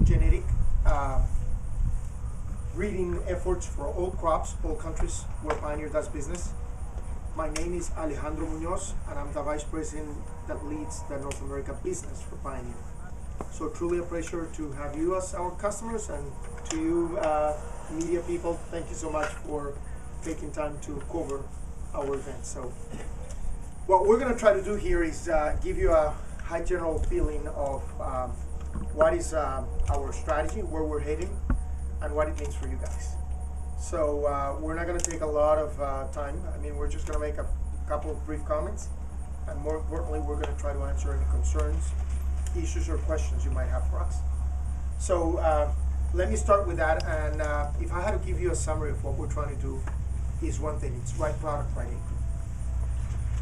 genetic breeding efforts for all crops, all countries where Pioneer does business. My name is Alejandro Munoz, and I'm the Vice President that leads the North America business for Pioneer. So truly a pleasure to have you as our customers, and to you media people, thank you so much for taking time to cover our event. So what we're going to try to do here is give you a high general feeling of what is our strategy, where we're heading, and what it means for you guys. So we're not going to take a lot of time. I mean, we're just going to make a couple of brief comments, and more importantly, we're going to try to answer any concerns, issues, or questions you might have for us. So let me start with that, and if I had to give you a summary of what we're trying to do, is one thing: it's right product, right acre.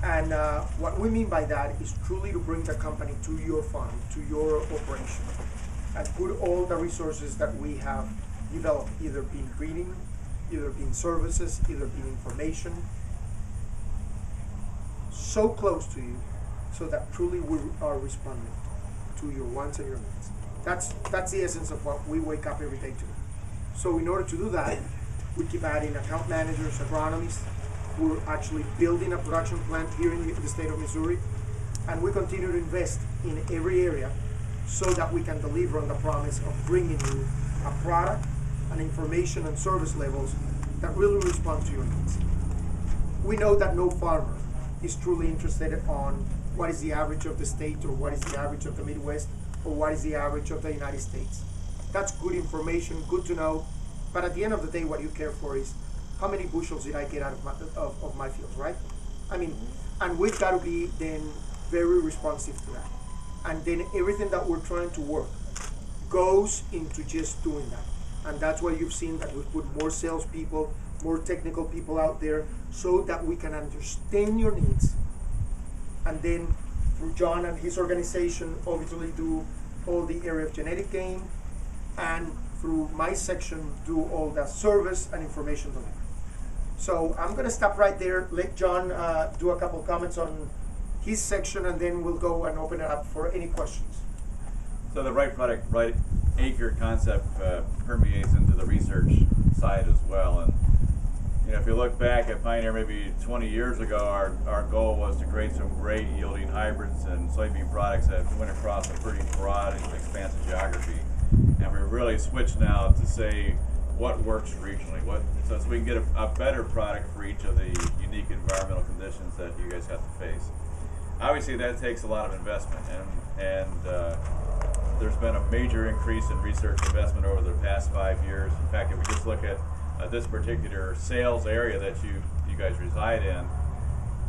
And what we mean by that is truly to bring the company to your farm, to your operation, and put all the resources that we have developed, either being breeding, either being services, either being information, so close to you, so that truly we are responding to your wants and your needs. That's the essence of what we wake up every day to. So in order to do that, we keep adding account managers, agronomists. We're actually building a production plant here in the state of Missouri, and we continue to invest in every area so that we can deliver on the promise of bringing you a product and information and service levels that really respond to your needs. We know that no farmer is truly interested on what is the average of the state, or what is the average of the Midwest, or what is the average of the United States. That's good information, good to know, but at the end of the day, what you care for is how many bushels did I get out of my fields, right? I mean, and we've got to be then very responsive to that. And then everything that we're trying to work goes into just doing that. And that's why you've seen that we've put more salespeople, more technical people out there, so that we can understand your needs. And then through John and his organization, obviously do all the area of genetic gain, and through my section, do all the service and information delivery. So I'm going to stop right there, let John do a couple comments on his section, and then we'll go and open it up for any questions. So the right product, right acre concept permeates into the research side as well. And you know, if you look back at Pioneer maybe 20 years ago, our goal was to create some great yielding hybrids and soybean products that went across a pretty broad and expansive geography. And we're really switched now to say what works regionally, so we can get a better product for each of the unique environmental conditions that you guys have to face. Obviously, that takes a lot of investment, and there's been a major increase in research investment over the past 5 years. In fact, if we just look at this particular sales area that you guys reside in,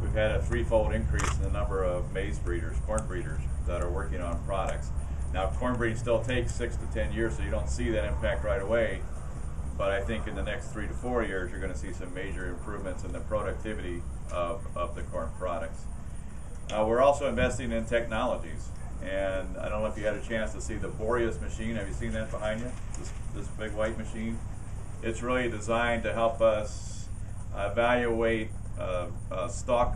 we've had a threefold increase in the number of maize breeders, corn breeders that are working on products. Now, corn breeding still takes 6 to 10 years, so you don't see that impact right away. But I think in the next 3 to 4 years, you're going to see some major improvements in the productivity of the corn products. We're also investing in technologies. And I don't know if you had a chance to see the Boreas machine. Have you seen that behind you? This big white machine? It's really designed to help us evaluate stalk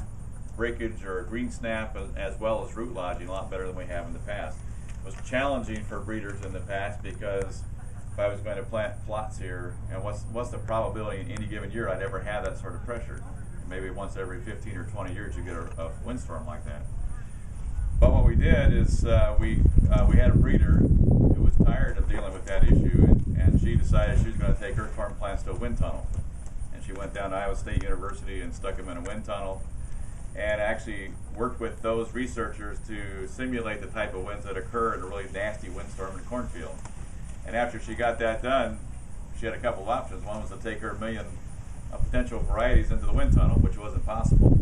breakage or green snap, as well as root lodging, a lot better than we have in the past. It was challenging for breeders in the past, because if I was going to plant plots here, and what's the probability in any given year I'd ever have that sort of pressure? Maybe once every 15 or 20 years you get a windstorm like that. But what we did is we had a breeder who was tired of dealing with that issue, and she decided she was going to take her corn plants to a wind tunnel. And she went down to Iowa State University and stuck them in a wind tunnel, and actually worked with those researchers to simulate the type of winds that occur in a really nasty windstorm in a cornfield. And after she got that done, she had a couple of options. One was to take her 1 million potential varieties into the wind tunnel, which wasn't possible.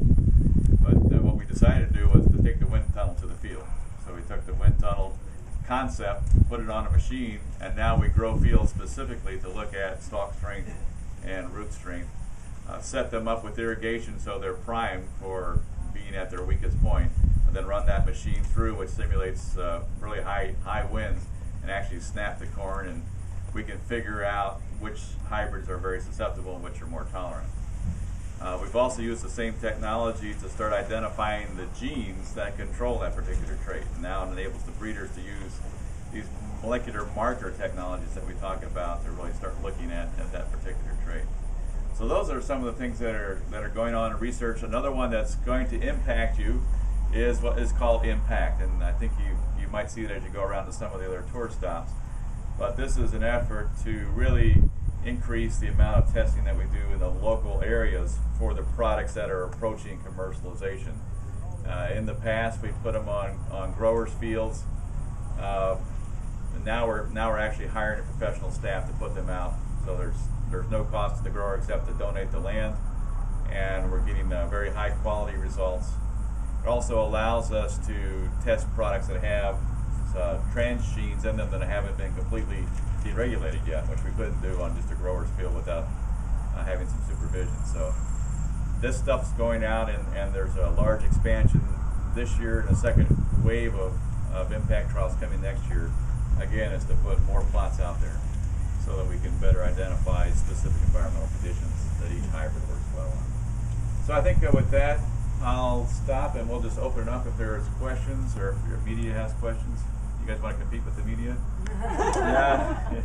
But what we decided to do was to take the wind tunnel to the field. So we took the wind tunnel concept, put it on a machine, and now we grow fields specifically to look at stalk strength and root strength. Set them up with irrigation so they're primed for being at their weakest point, and then run that machine through, which simulates really high winds, and actually snap the corn, and we can figure out which hybrids are very susceptible and which are more tolerant. We've also used the same technology to start identifying the genes that control that particular trait. And now it enables the breeders to use these molecular marker technologies that we talk about to really start looking at that particular trait. So those are some of the things that are going on in research. Another one that's going to impact you is what is called impact, and I think you might see it as you go around to some of the other tour stops. But this is an effort to really increase the amount of testing that we do in the local areas for the products that are approaching commercialization. In the past, we put them on growers' fields. And now we're actually hiring a professional staff to put them out. So there's no cost to the grower except to donate the land, and we're getting very high quality results. It also allows us to test products that have transgenes in them that haven't been completely deregulated yet, which we couldn't do on just a grower's field without having some supervision. So this stuff's going out, and there's a large expansion this year and a second wave of impact trials coming next year. Again, is to put more plots out there so that we can better identify specific environmental conditions that each hybrid works well on. So I think with that, I'll stop and we'll just open it up if there's questions or if your media has questions. You guys want to compete with the media? Yeah.